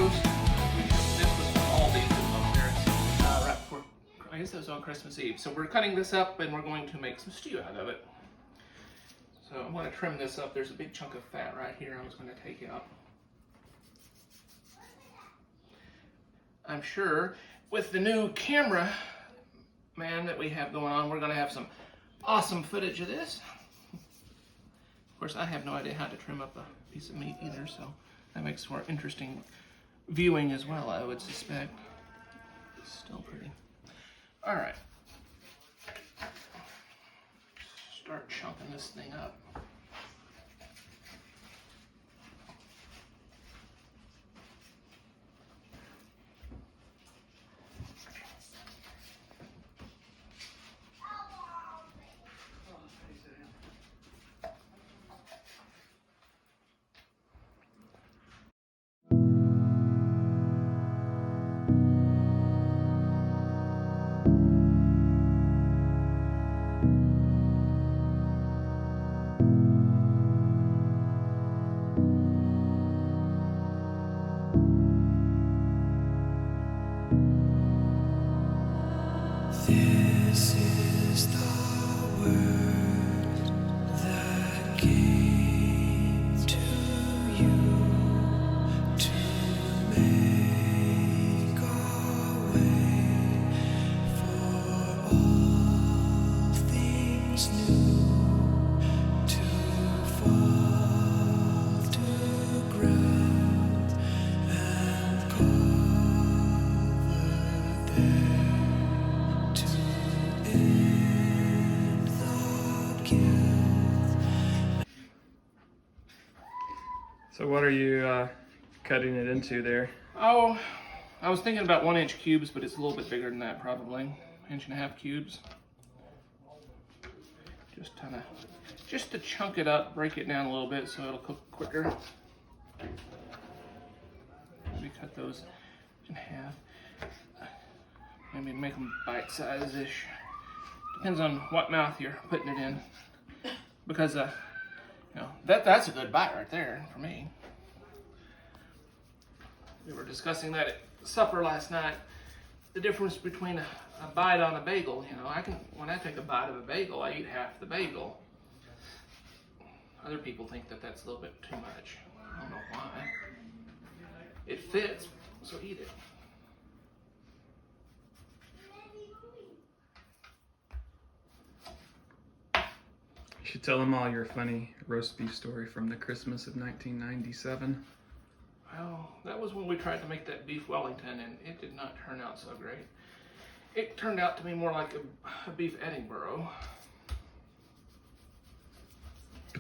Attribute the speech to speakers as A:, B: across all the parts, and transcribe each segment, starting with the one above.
A: roast. This was from Aldi on clearance right before, I guess it was on Christmas Eve. So we're cutting this up and we're going to make some stew out of it. So I'm going to trim this up. There's a big chunk of fat right here I was going to take out. I'm sure with the new camera that we have going on, we're going to have some awesome footage of this. Of course, I have no idea how to trim up a piece of meat either, so that makes for interesting viewing as well, I would suspect. It's still pretty. All right. Start chunking this thing up.
B: This is the word that came to you to make a way for all things new to fall to ground and cover there.
C: So what are you cutting it into there?
A: Oh, I was thinking about 1-inch cubes, but it's a little bit bigger than that probably. 1.5-inch cubes. Just to chunk it up, break it down a little bit so it'll cook quicker. Maybe cut those in half. Maybe make them bite-size-ish. Depends on what mouth you're putting it in. Because that's a good bite right there for me. We were discussing that at supper last night. The difference between a bite on a bagel. When I take a bite of a bagel, I eat half the bagel. Other people think that that's a little bit too much. I don't know why. It fits, so eat it.
C: You should tell them all your funny roast beef story from the Christmas of 1997.
A: Well, that was when we tried to make that beef Wellington, and it did not turn out so great. It turned out to be more like a beef Edinburgh.
B: For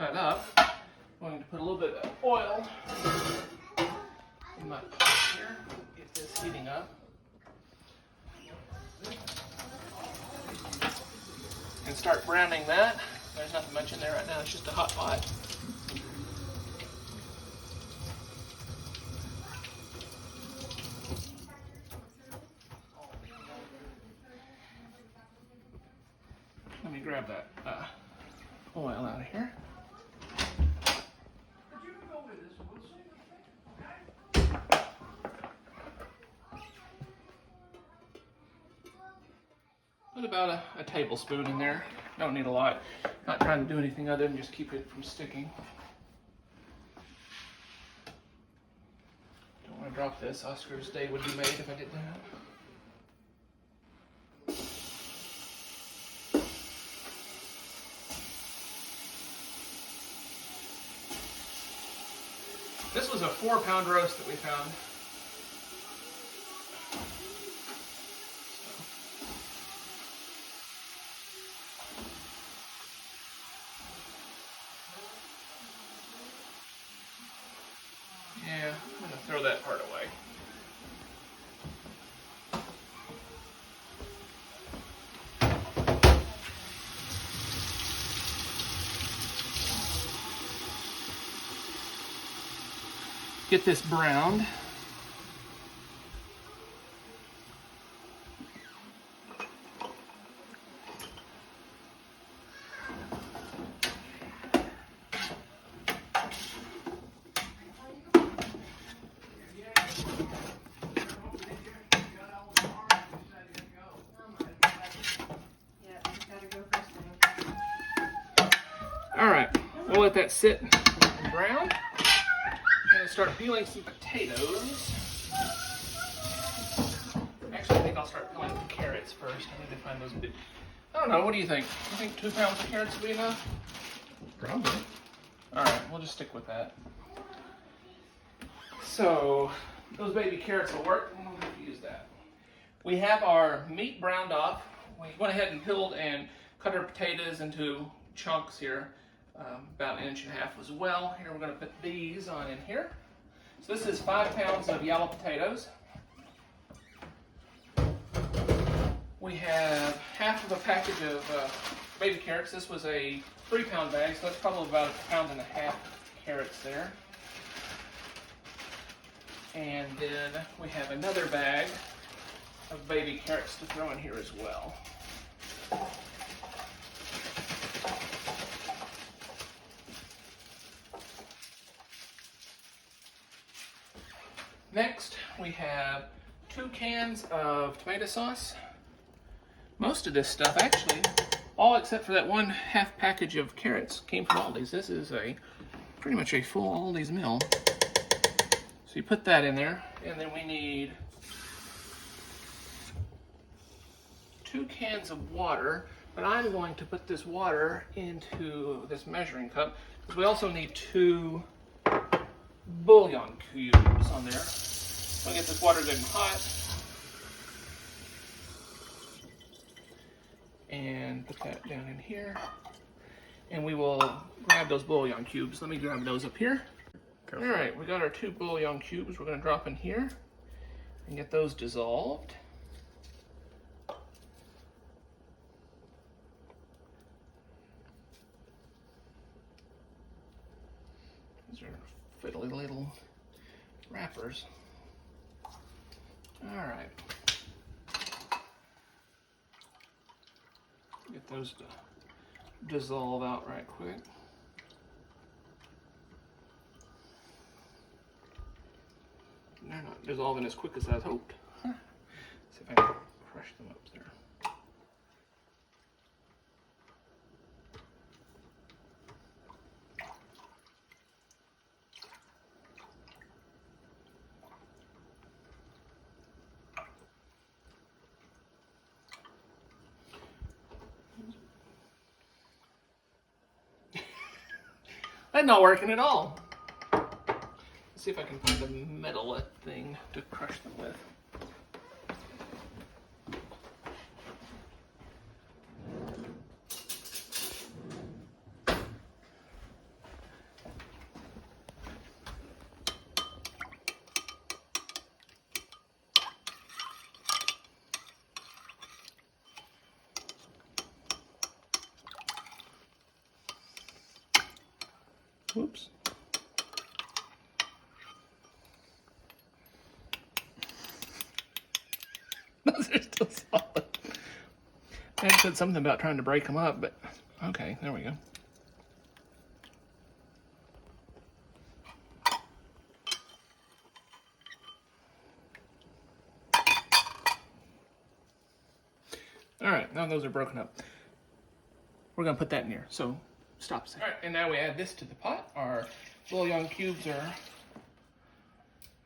A: cut up. I'm going to put a little bit of oil in my pot here. Get this heating up. And start browning that. There's nothing much in there right now, it's just a hot pot. Let me grab that oil out of here. Put about a tablespoon in there. Don't need a lot. Not trying to do anything other than just keep it from sticking. Don't want to drop this. Oscar's day would be made if I did that. This was a 4-pound roast that we found. Yeah, I'm gonna throw that part away. Get this browned. All right, we'll let that sit and brown. I'm gonna start peeling some potatoes. Actually, I think I'll start peeling the carrots first. I need to find those big. I don't know, what do you think? You think 2 pounds of carrots will be enough?
C: Probably.
A: All right, we'll just stick with that. So, those baby carrots will work. I'm gonna use that. We have our meat browned off. We went ahead and peeled and cut our potatoes into chunks here, about 1.5 inches as well. Here we're going to put these on in here. So this is 5 pounds of yellow potatoes. We have half of a package of baby carrots. This was a 3-pound bag, so that's probably about 1.5 pounds carrots there. And then we have another bag of baby carrots to throw in here as well. Next, we have 2 cans of tomato sauce. Most of this stuff, actually, all except for that 1/2 package of carrots, came from Aldi's. This is pretty much a full Aldi's meal. So you put that in there, and then we need 2 cans of water, but I'm going to put this water into this measuring cup, because we also need 2 bouillon cubes on there. We'll get this water good and hot. And put that down in here. And we will grab those bouillon cubes. Let me grab those up here. All right, we got our 2 bouillon cubes. We're going to drop in here and get those dissolved. These are fiddly little wrappers. All right. Get those to dissolve out right quick. They're not dissolving as quick as I hoped. See if I can crush them up there. That's not working at all. Let's see if I can find a metal thing to crush them with. Whoops. Those are still solid. I had said something about trying to break them up, but okay, there we go. All right, now those are broken up. We're gonna put that in here, so stop. All right, and now we add this to the pot. Our bouillon cubes are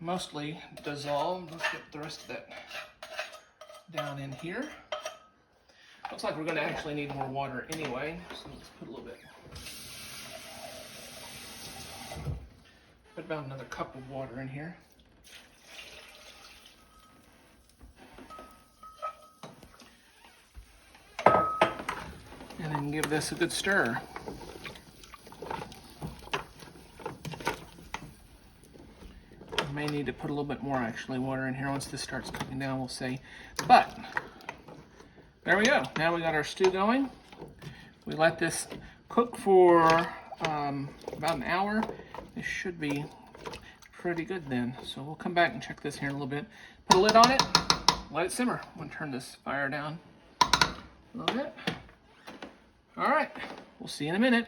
A: mostly dissolved. Let's get the rest of that down in here. Looks like we're gonna actually need more water anyway, so let's put a little bit. Put about another cup of water in here. And then give this a good stir. We may need to put a little bit more actually water in here once this starts cooking down, we'll see. But there we go. Now we got our stew going. We let this cook for about an hour. This should be pretty good then. So we'll come back and check this here in a little bit. Put a lid on it, let it simmer. I'm gonna turn this fire down a little bit. All right, we'll see you in a minute.